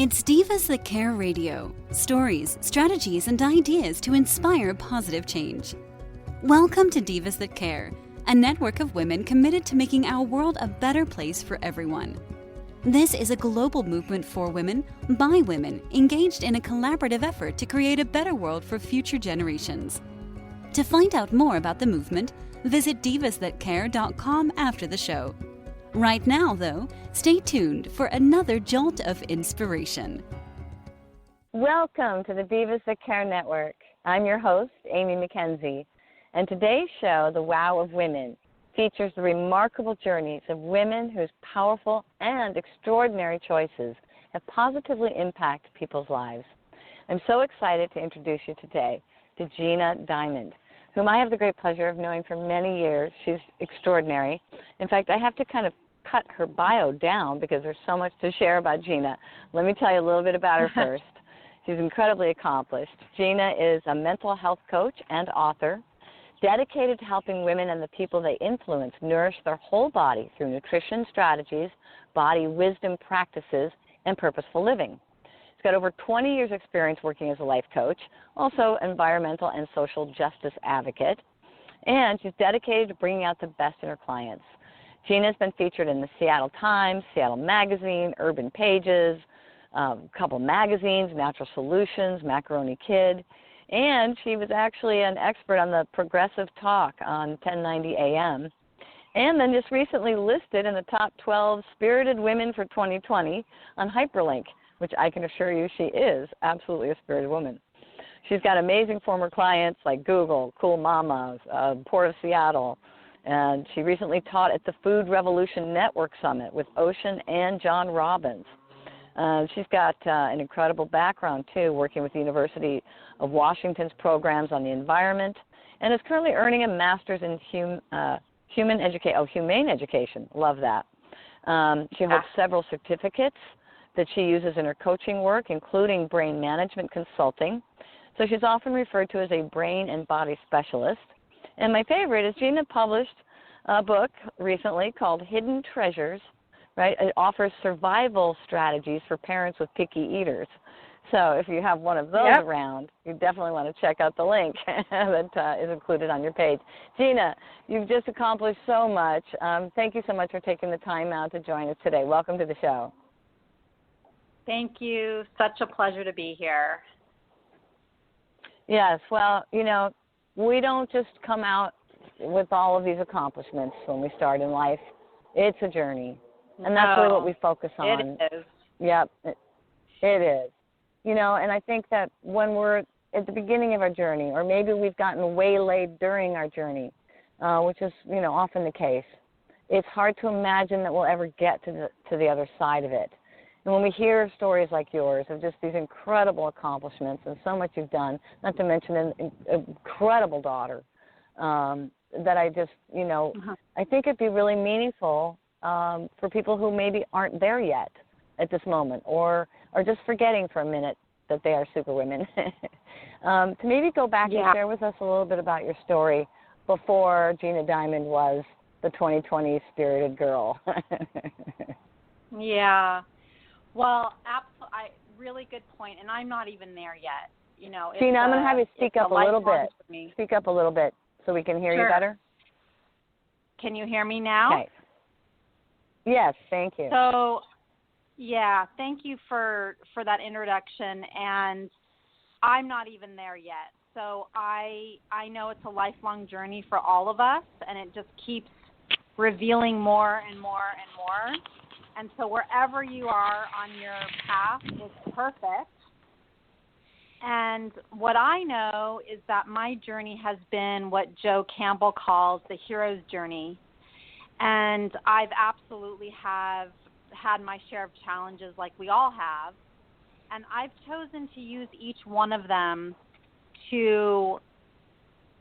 It's Divas That Care Radio. Stories, strategies, and ideas to inspire positive change. Welcome to Divas That Care, a network of women committed to making our world a better place for everyone. This is a global movement for women, by women, engaged in a collaborative effort to create a better world for future generations. To find out more about the movement, visit divasthatcare.com after the show. Right now, though, stay tuned for another jolt of inspiration. Welcome to the Divas That Care Network. I'm your host, Amy McKenzie, and today's show, The Wow of Women, features the remarkable journeys of women whose powerful and extraordinary choices have positively impacted people's lives. I'm so excited to introduce you today to Gina Diamond, whom I have the great pleasure of knowing for many years. She's extraordinary. In fact, I have to kind of cut her bio down because there's so much to share about Gina. Let me tell you a little bit about her first. She's incredibly accomplished. Gina is a mental health coach and author, dedicated to helping women and the people they influence nourish their whole body through nutrition strategies, body wisdom practices, and purposeful living. She's got over 20 years' experience working as a life coach, also environmental and social justice advocate, and she's dedicated to bringing out the best in her clients. Gina's been featured in the Seattle Times, Seattle Magazine, Urban Pages, a couple magazines, Natural Solutions, Macaroni Kid, and she was actually an expert on the Progressive Talk on 1090 AM, and then just recently listed in the top 12 spirited women for 2020 on Hyperlink, which I can assure you she is absolutely a spirited woman. She's got amazing former clients like Google, Cool Mamas, Port of Seattle, and she recently taught at the Food Revolution Network Summit with Ocean and John Robbins. She's got an incredible background, too, working with the University of Washington's programs on the environment, and is currently earning a master's in humane education. Love that. She holds several certificates that she uses in her coaching work, including brain management consulting. So she's often referred to as a brain and body specialist. And my favorite is Gina published a book recently called Hidden Treasures, right? It offers survival strategies for parents with picky eaters. So if you have one of those around, you definitely want to check out the link that is included on your page. Gina, you've just accomplished so much. Thank you so much for taking the time out to join us today. Welcome to the show. Thank you. Such a pleasure to be here. Yes, well, you know, we don't just come out with all of these accomplishments when we start in life. It's a journey, and that's really what we focus on. It is. Yep, it is. You know, and I think that when we're at the beginning of our journey, or maybe we've gotten waylaid during our journey, which is, you know, often the case, it's hard to imagine that we'll ever get to the other side of it. And when we hear stories like yours of just these incredible accomplishments and so much you've done, not to mention an incredible daughter, that I just, you know, I think it'd be really meaningful for people who maybe aren't there yet at this moment, or are just forgetting for a minute that they are superwomen, to maybe go back and share with us a little bit about your story before Gina Diamond was the 2020 spirited girl. Yeah. Well, really good point, and I'm not even there yet. You know, Gina, I'm going to have you speak up a little bit. Speak up a little bit so we can hear you better. Can you hear me now? Okay. Yes, thank you. So, yeah, thank you for that introduction, and I'm not even there yet. So I know it's a lifelong journey for all of us, and it just keeps revealing more and more and more. And so wherever you are on your path is perfect. And what I know is that my journey has been what Joe Campbell calls the hero's journey. And I've absolutely have had my share of challenges like we all have. And I've chosen to use each one of them to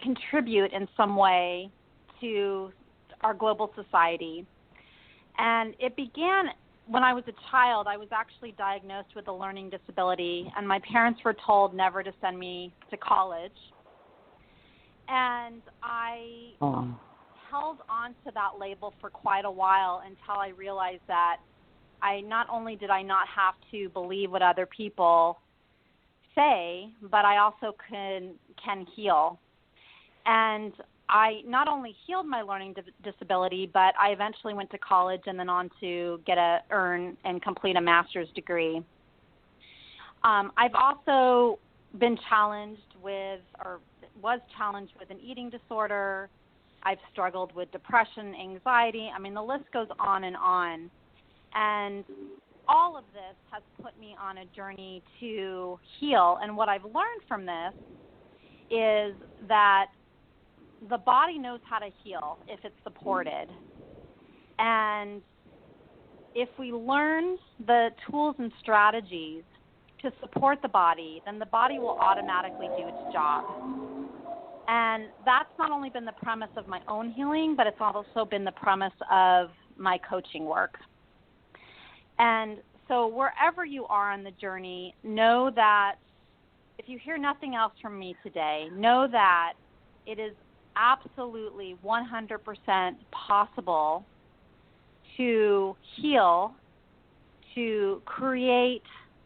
contribute in some way to our global society. And it began when I was a child. I was actually diagnosed with a learning disability, and my parents were told never to send me to college. And I held on to that label for quite a while until I realized that not only did I not have to believe what other people say, but I also can heal. And I not only healed my learning disability, but I eventually went to college and then on to earn and complete a master's degree. I've also been was challenged with an eating disorder. I've struggled with depression, anxiety. I mean, the list goes on. And all of this has put me on a journey to heal. And what I've learned from this is that the body knows how to heal if it's supported. And if we learn the tools and strategies to support the body, then the body will automatically do its job. And that's not only been the premise of my own healing, but it's also been the premise of my coaching work. And so wherever you are on the journey, know that if you hear nothing else from me today, know that it is absolutely 100% possible to heal, to create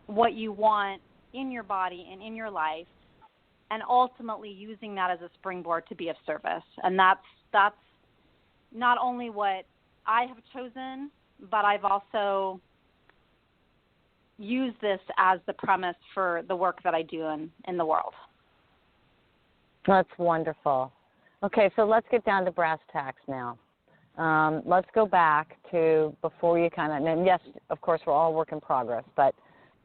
what you want in your body and in your life, and ultimately using that as a springboard to be of service. And that's not only what I have chosen, but I've also used this as the premise for the work that I do in the world. That's wonderful. Okay, so let's get down to brass tacks now. Let's go back to before you and yes, of course, we're all work in progress, but,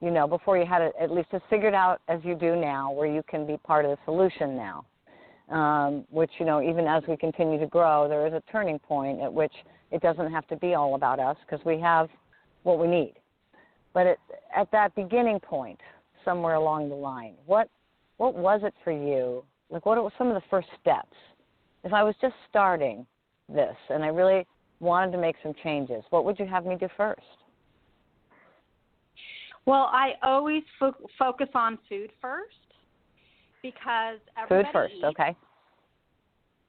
before you had it at least as figured out as you do now, where you can be part of the solution now, which, even as we continue to grow, there is a turning point at which it doesn't have to be all about us because we have what we need. But at that beginning point, somewhere along the line, what was it for you? Like, what were some of the first steps? If I was just starting this and I really wanted to make some changes, what would you have me do first? Well, I always focus on food first because everybody Food first, eats. okay.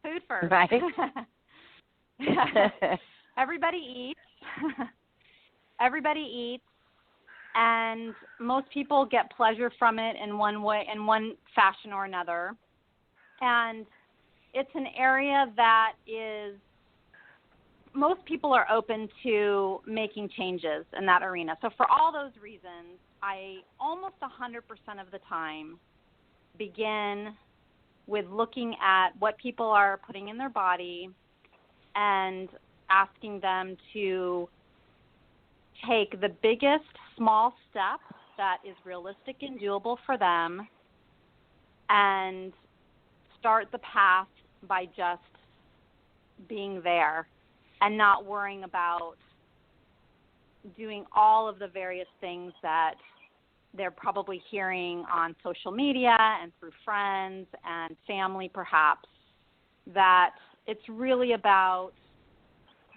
Food first. Right. Everybody eats. Everybody eats. And most people get pleasure from it in one way, in one fashion or another. And it's an area that most people are open to making changes in that arena. So for all those reasons, I almost 100% of the time begin with looking at what people are putting in their body and asking them to take the biggest small step that is realistic and doable for them and start the path by just being there and not worrying about doing all of the various things that they're probably hearing on social media and through friends and family perhaps, that it's really about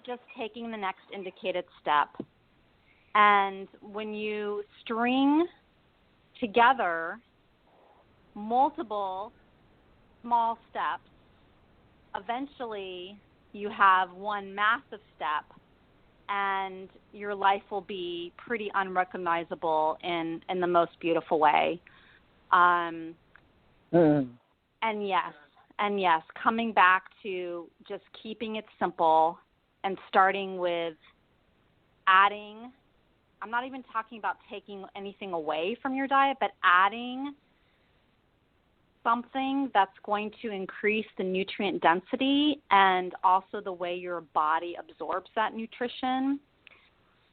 just taking the next indicated step. And when you string together multiple small steps, eventually you have one massive step and your life will be pretty unrecognizable in the most beautiful way. And yes, coming back to just keeping it simple and starting with adding, I'm not even talking about taking anything away from your diet, but adding something that's going to increase the nutrient density and also the way your body absorbs that nutrition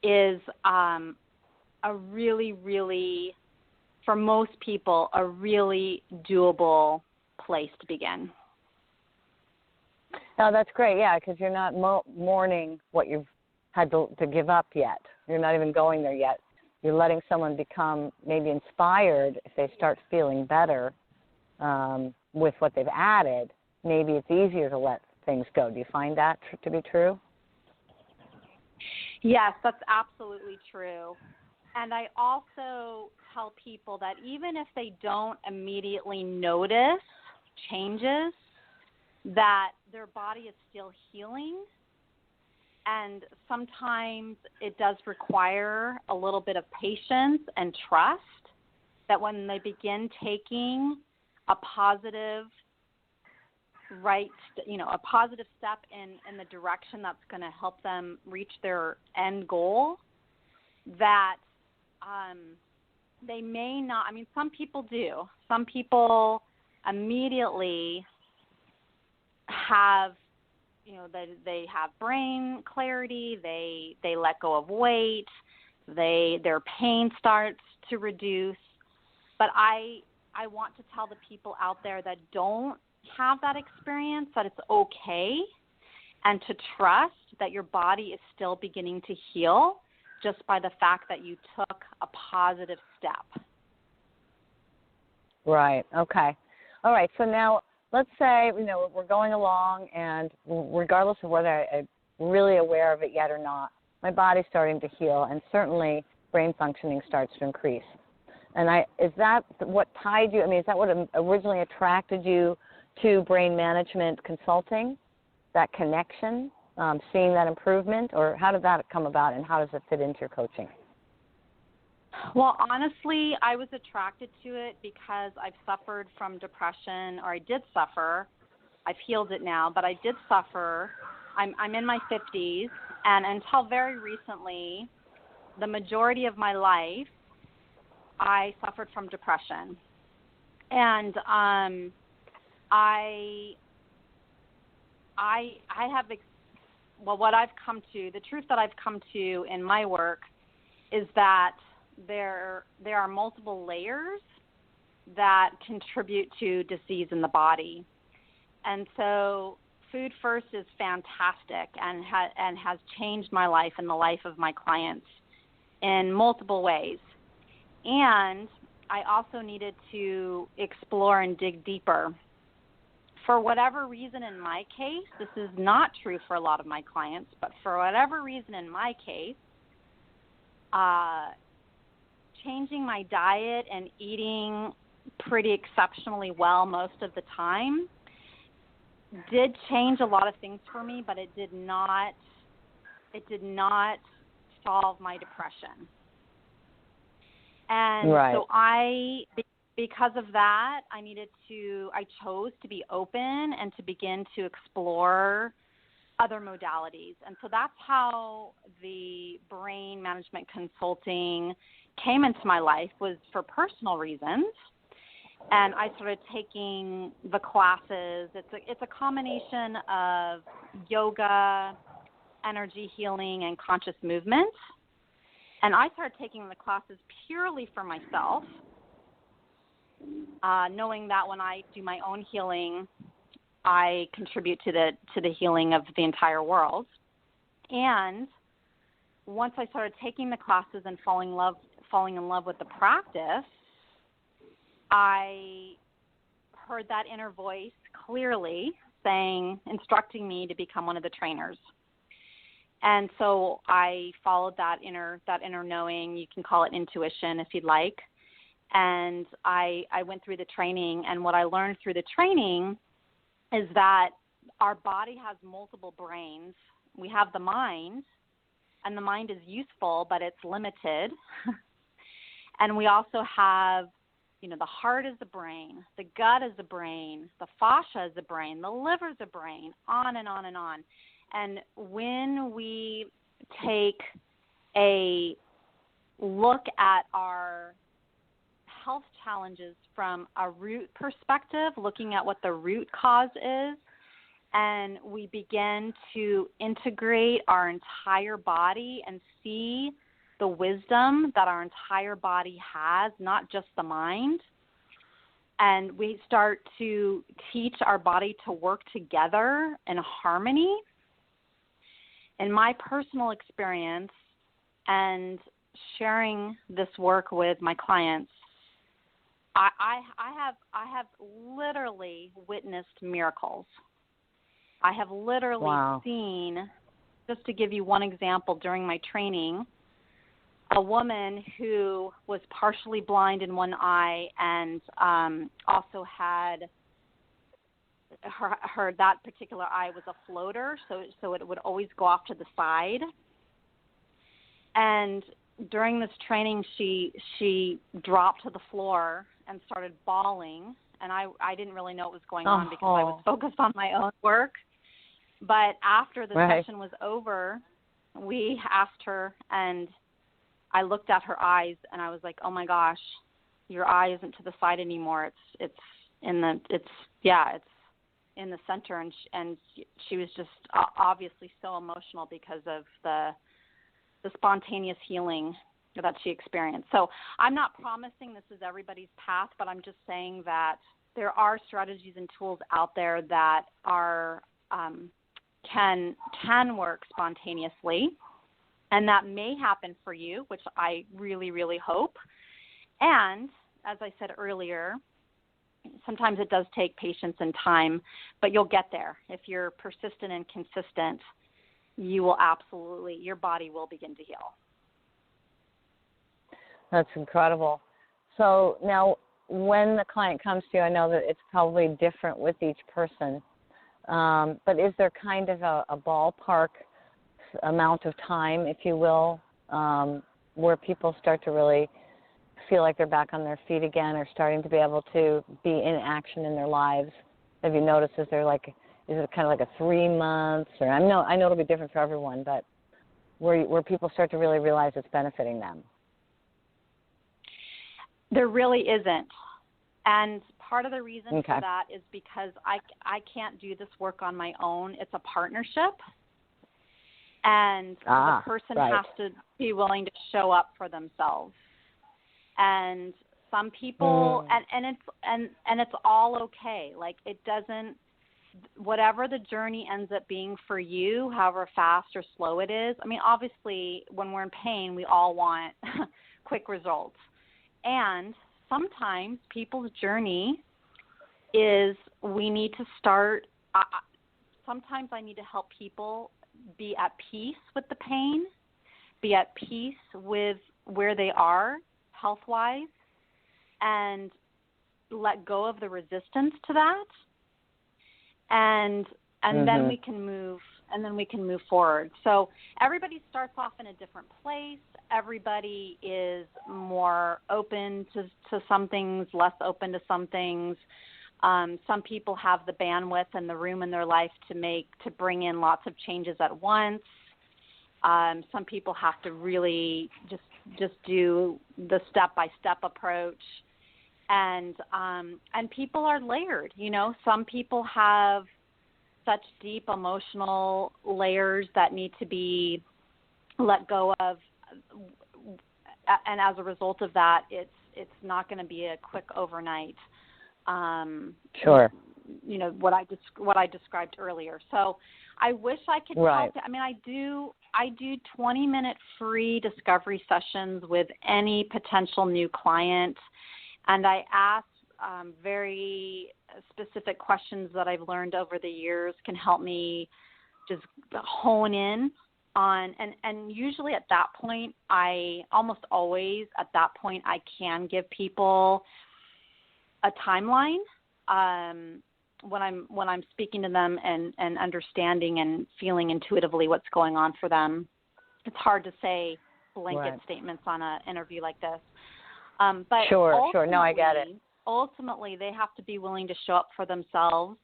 is a really, really, for most people, a really doable place to begin. Oh, that's great, yeah, because you're not mourning what you've had to give up yet. You're not even going there yet. You're letting someone become maybe inspired if they start feeling better with what they've added. Maybe it's easier to let things go. Do you find that to be true? Yes, that's absolutely true. And I also tell people that even if they don't immediately notice changes, that their body is still healing. And sometimes it does require a little bit of patience and trust that when they begin taking a positive a positive step in the direction that's going to help them reach their end goal, that they may not, I mean, some people do. Some people immediately have, they have brain clarity, they let go of weight, their pain starts to reduce. But I want to tell the people out there that don't have that experience that it's okay, and to trust that your body is still beginning to heal just by the fact that you took a positive step. Right. Okay. All right. So now let's say, we're going along, and regardless of whether I'm really aware of it yet or not, my body's starting to heal, and certainly brain functioning starts to increase. And is that what tied you? I mean, is that what originally attracted you to brain management consulting, that connection, seeing that improvement, or how did that come about, and how does it fit into your coaching? Well, honestly, I was attracted to it because I've suffered from depression, or I did suffer. I've healed it now, but I did suffer. I'm in my 50s, and until very recently, the majority of my life, I suffered from depression. And I have, what I've come to, the truth that I've come to in my work is that there are multiple layers that contribute to disease in the body. And so Food First is fantastic and has changed my life and the life of my clients in multiple ways. And I also needed to explore and dig deeper. For whatever reason in my case, this is not true for a lot of my clients, but for whatever reason in my case, changing my diet and eating pretty exceptionally well most of the time did change a lot of things for me, but it did not solve my depression. And right. So because of that, I chose to be open and to begin to explore other modalities. And so that's how the brain management consulting came into my life, was for personal reasons. And I started taking the classes. It's a combination of yoga, energy healing, and conscious movement. And I started taking the classes purely for myself, knowing that when I do my own healing, I contribute to the healing of the entire world. And once I started taking the classes and falling in love with the practice, I heard that inner voice clearly instructing me to become one of the trainers. And so I followed that inner knowing. You can call it intuition if you'd like. And I went through the training, and what I learned through the training is that our body has multiple brains. We have the mind, and the mind is useful, but it's limited. And we also have, the heart is a brain, the gut is a brain, the fascia is a brain, the liver is a brain, on and on and on. And when we take a look at our health challenges from a root perspective, looking at what the root cause is, and we begin to integrate our entire body and see the wisdom that our entire body has, not just the mind, and we start to teach our body to work together in harmony. In my personal experience and sharing this work with my clients, I have literally witnessed miracles. I have literally seen, just to give you one example, during my training, a woman who was partially blind in one eye and also had her that particular eye was a floater, so it would always go off to the side. And during this training, she dropped to the floor and started bawling, and I didn't really know what was going on because I was focused on my own work. But after the session was over, we asked her, and I looked at her eyes, and I was like, "Oh my gosh, your eye isn't to the side anymore. It's in the center." And she was just obviously so emotional because of the spontaneous healing that she experienced. So I'm not promising this is everybody's path, but I'm just saying that there are strategies and tools out there that are can work spontaneously, and that may happen for you, which I really, really hope. And as I said earlier, sometimes it does take patience and time, but you'll get there. If you're persistent and consistent, you will absolutely, your body will begin to heal. That's incredible. So now when the client comes to you, I know that it's probably different with each person, but is there kind of a ballpark amount of time, if you will, where people start to really feel like they're back on their feet again or starting to be able to be in action in their lives? Have you noticed, is it kind of like a 3 months, or I know it'll be different for everyone, but where people start to really realize it's benefiting them? There really isn't. And part of the reason for that is because I can't do this work on my own. It's a partnership. And the person has to be willing to show up for themselves. And some people, and it's all okay. Like, it doesn't, whatever the journey ends up being for you, however fast or slow it is. I mean, obviously, when we're in pain, we all want quick results. And sometimes people's journey is we need to start, sometimes I need to help people be at peace with the pain, be at peace with where they are health-wise, and let go of the resistance to that. And then we can move, and then we can move forward. So everybody starts off in a different place. Everybody is more open to some things, less open to some things. Some people have the bandwidth and the room in their life to bring in lots of changes at once. Some people have to really just do the step-by-step approach. And people are layered, you know. Some people have such deep emotional layers that need to be let go of, and as a result of that, it's not going to be a quick overnight. Sure. You know what I described earlier. So I wish I could help. I mean, I do 20-minute free discovery sessions with any potential new client. And I ask very specific questions that I've learned over the years can help me just hone in on, and usually at that point, almost always at that point, I can give people a timeline when I'm speaking to them and understanding and feeling intuitively what's going on for them. It's hard to say blanket statements on an interview like this. But sure. No, I get it. Ultimately, they have to be willing to show up for themselves,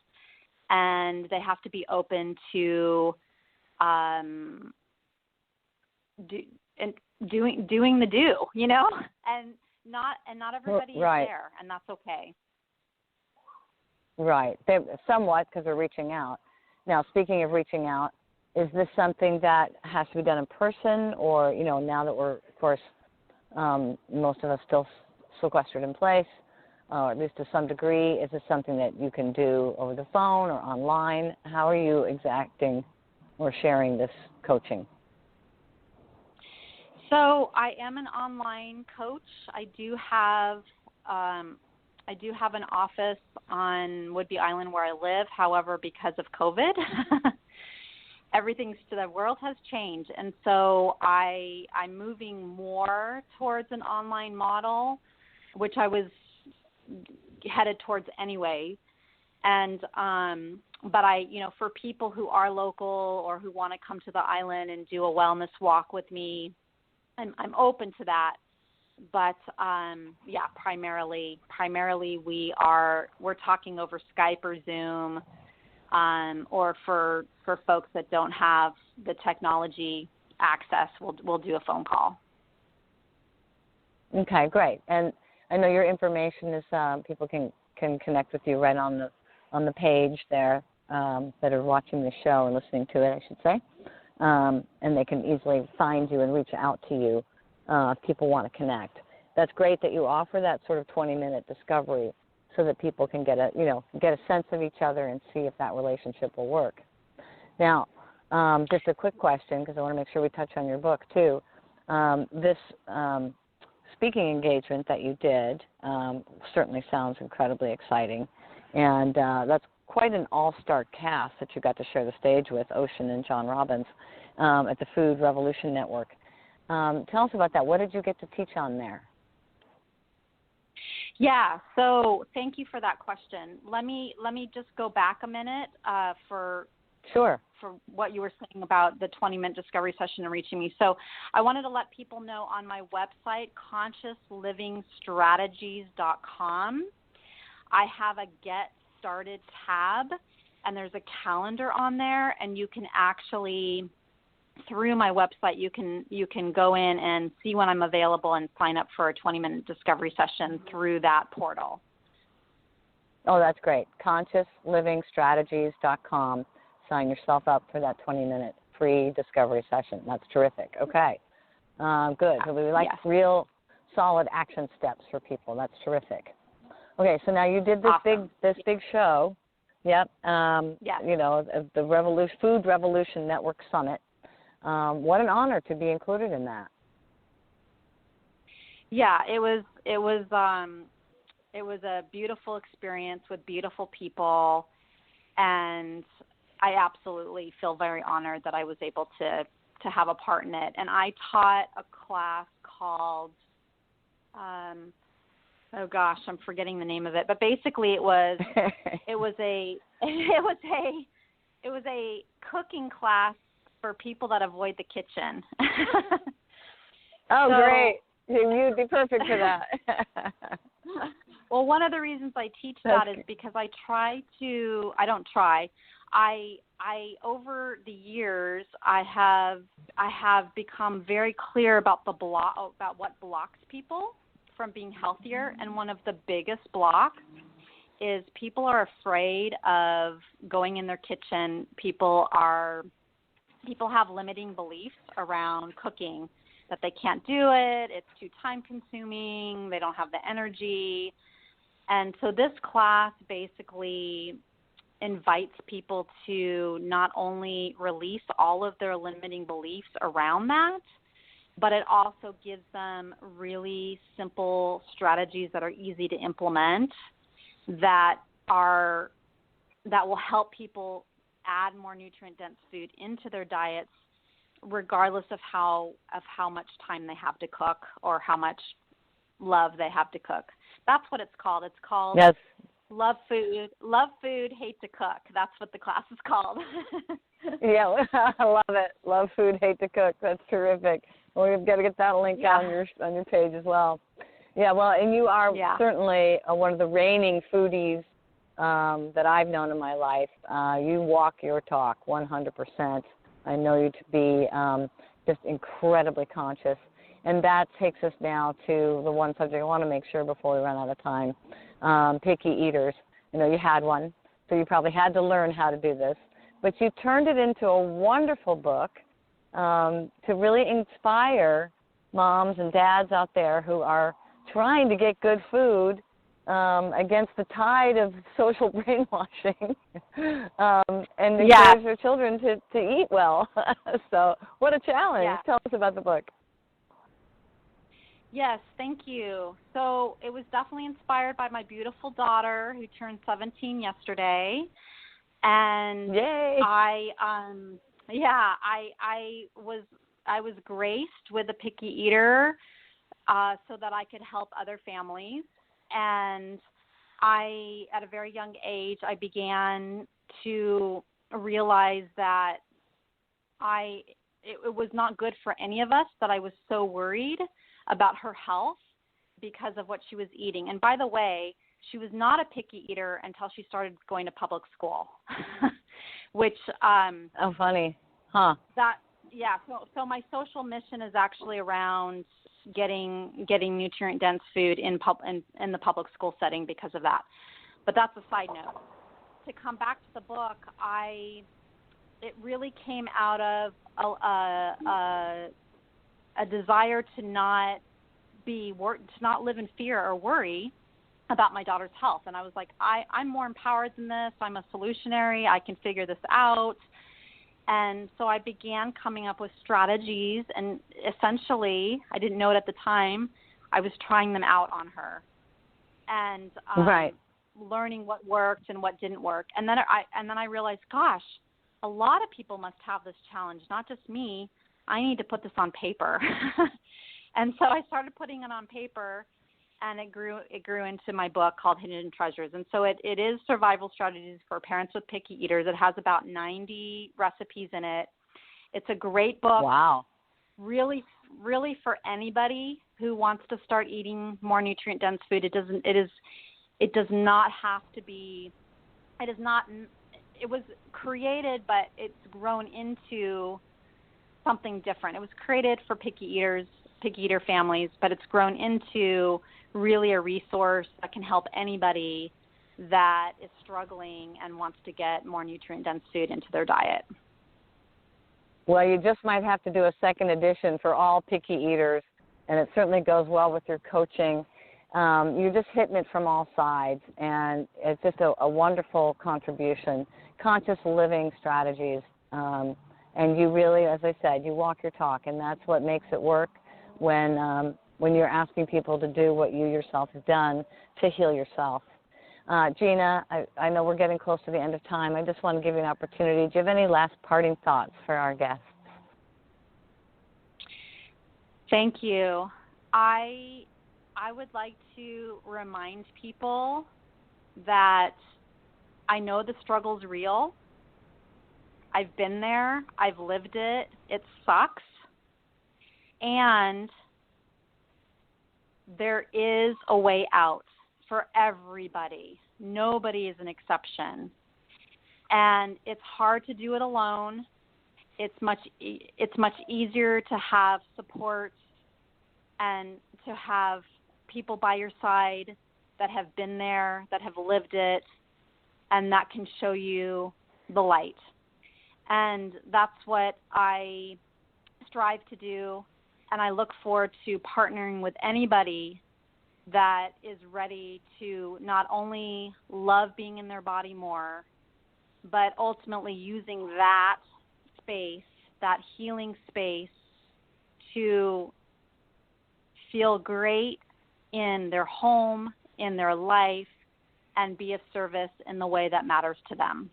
and they have to be open to doing the do, you know, and not everybody is there, and that's okay. Right. Somewhat, because they're reaching out. Now, speaking of reaching out, is this something that has to be done in person, or, you know, now that we're, of course, most of us still sequestered in place, or at least to some degree, is this something that you can do over the phone or online? How are you exacting or sharing this coaching? So I am an online coach. I do have an office on Whidbey Island where I live. However, because of COVID, the world has changed. And so I'm moving more towards an online model, which I was headed towards anyway. And but for people who are local or who want to come to the island and do a wellness walk with me, I'm open to that. But primarily we're talking over Skype or Zoom, or for folks that don't have the technology access, we'll do a phone call. Okay, great. And I know your information is people can connect with you right on the page there, that are watching the show and listening to it, I should say, and they can easily find you and reach out to you if people want to connect. That's great that you offer that sort of 20-minute discovery so that people can get a sense of each other and see if that relationship will work. Now, just a quick question, because I want to make sure we touch on your book too. This speaking engagement that you did certainly sounds incredibly exciting, and that's quite an all-star cast that you got to share the stage with, Ocean and John Robbins, at the Food Revolution Network. Tell us about that. What did you get to teach on there? Yeah, so thank you for that question. Let me just go back a minute for what you were saying about the 20-minute discovery session and reaching me. So I wanted to let people know on my website, consciouslivingstrategies.com, I have a Get Started tab, and there's a calendar on there, and you can actually, through my website, you can go in and see when I'm available and sign up for a 20-minute discovery session through that portal. Oh, that's great. consciouslivingstrategies.com. Sign yourself up for that 20-minute free discovery session. That's terrific. Okay. Good. So we like real solid action steps for people. That's terrific. Okay, so now you did this big show. Yep. The Food Revolution Network Summit. What an honor to be included in that. Yeah, it was a beautiful experience with beautiful people, and I absolutely feel very honored that I was able to have a part in it. And I taught a class called I'm forgetting the name of it, but basically it was a cooking class for people that avoid the kitchen. Great. You'd be perfect for that. Well, one of the reasons I teach that is because I over the years I have become very clear about what blocks people from being healthier, and one of the biggest blocks is people are afraid of going in their kitchen. People have limiting beliefs around cooking, that they can't do it, it's too time consuming, they don't have the energy. And so this class basically invites people to not only release all of their limiting beliefs around that, but it also gives them really simple strategies that are easy to implement that will help people add more nutrient-dense food into their diets, regardless of how much time they have to cook or how much love they have to cook. That's what it's called. It's called Love Food, Hate to Cook. That's what the class is called. Yeah, I love it. Love Food, Hate to Cook. That's terrific. Well, we've got to get that link on your page as well. Yeah, well, and you are certainly one of the reigning foodies that I've known in my life. You walk your talk 100%. I know you to be just incredibly conscious. And that takes us now to the one subject I want to make sure before we run out of time. Picky eaters. You know, you had one, so you probably had to learn how to do this. But you turned it into a wonderful book to really inspire moms and dads out there who are trying to get good food against the tide of social brainwashing and encourage their children to eat well. So what a challenge. Yeah. Tell us about the book. Yes, thank you. So it was definitely inspired by my beautiful daughter who turned 17 yesterday. And yay. I was graced with a picky eater so that I could help other families. And at a very young age, I began to realize that it was not good for any of us, that I was so worried about her health because of what she was eating. And by the way, she was not a picky eater until she started going to public school, which oh, funny, huh? So my social mission is actually around getting nutrient dense food in the public school setting because of that. But that's a side note. To come back to the book, it really came out of a desire to not live in fear or worry about my daughter's health. And I was like, I'm more empowered than this. I'm a solutionary. I can figure this out. And so I began coming up with strategies, and essentially, I didn't know it at the time, I was trying them out on her and learning what worked and what didn't work. And then I realized, gosh, a lot of people must have this challenge, not just me. I need to put this on paper. And so I started putting it on paper, and it grew into my book called Hidden Treasures. And so it is survival strategies for parents with picky eaters. It has about 90 recipes in it. It's a great book. Wow. Really, really for anybody who wants to start eating more nutrient dense food. It does not have to be, it was created, but it's grown into something different. It was created for picky eater families, but it's grown into really a resource that can help anybody that is struggling and wants to get more nutrient-dense food into their diet. Well, you just might have to do a second edition for all picky eaters, and it certainly goes well with your coaching. You're just hitting it from all sides, and it's just a wonderful contribution. Conscious living strategies, and you really, as I said, you walk your talk, and that's what makes it work when you're asking people to do what you yourself have done to heal yourself. Gina, I know we're getting close to the end of time. I just want to give you an opportunity. Do you have any last parting thoughts for our guests? Thank you. I would like to remind people that I know the struggle's real. I've been there. I've lived it. It sucks. And there is a way out for everybody. Nobody is an exception. And it's hard to do it alone. It's much easier to have support and to have people by your side that have been there, that have lived it, and that can show you the light. And that's what I strive to do. And I look forward to partnering with anybody that is ready to not only love being in their body more, but ultimately using that space, that healing space, to feel great in their home, in their life, and be of service in the way that matters to them.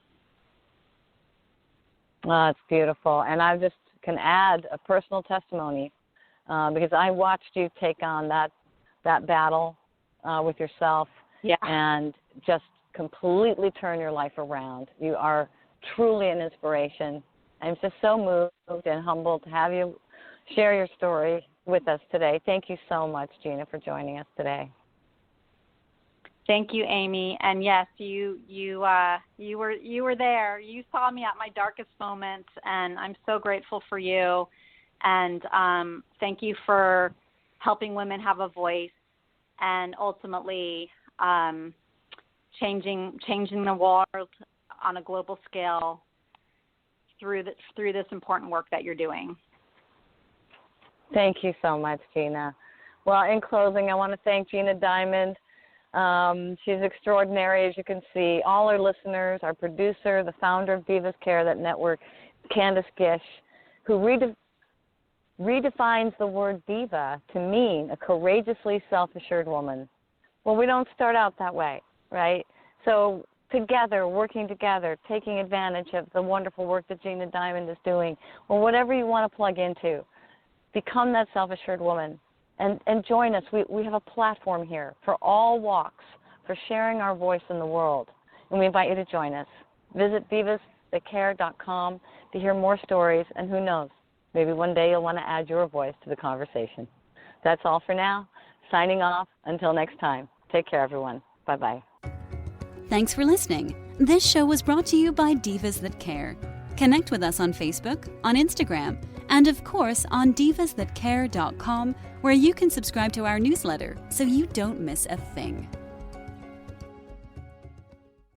Oh, it's beautiful. And I just can add a personal testimony. Because I watched you take on that battle with yourself and just completely turn your life around. You are truly an inspiration. I'm just so moved and humbled to have you share your story with us today. Thank you so much, Gina, for joining us today. Thank you, Amy. And yes, you were there. You saw me at my darkest moments, and I'm so grateful for you. And thank you for helping women have a voice and ultimately changing the world on a global scale through this important work that you're doing. Thank you so much, Gina. Well, in closing, I want to thank Gina Diamond. She's extraordinary, as you can see. All our listeners, our producer, the founder of Divas Care, that network, Candace Gish, who redefines the word diva to mean a courageously self-assured woman. Well, we don't start out that way, right? So together, working together, taking advantage of the wonderful work that Gina Diamond is doing, or whatever you want to plug into, become that self-assured woman and join us. We have a platform here for all walks, for sharing our voice in the world, and we invite you to join us. Visit divasthatcare.com to hear more stories, and who knows, maybe one day you'll want to add your voice to the conversation. That's all for now. Signing off. Until next time. Take care, everyone. Bye-bye. Thanks for listening. This show was brought to you by Divas That Care. Connect with us on Facebook, on Instagram, and of course on divasthatcare.com, where you can subscribe to our newsletter so you don't miss a thing.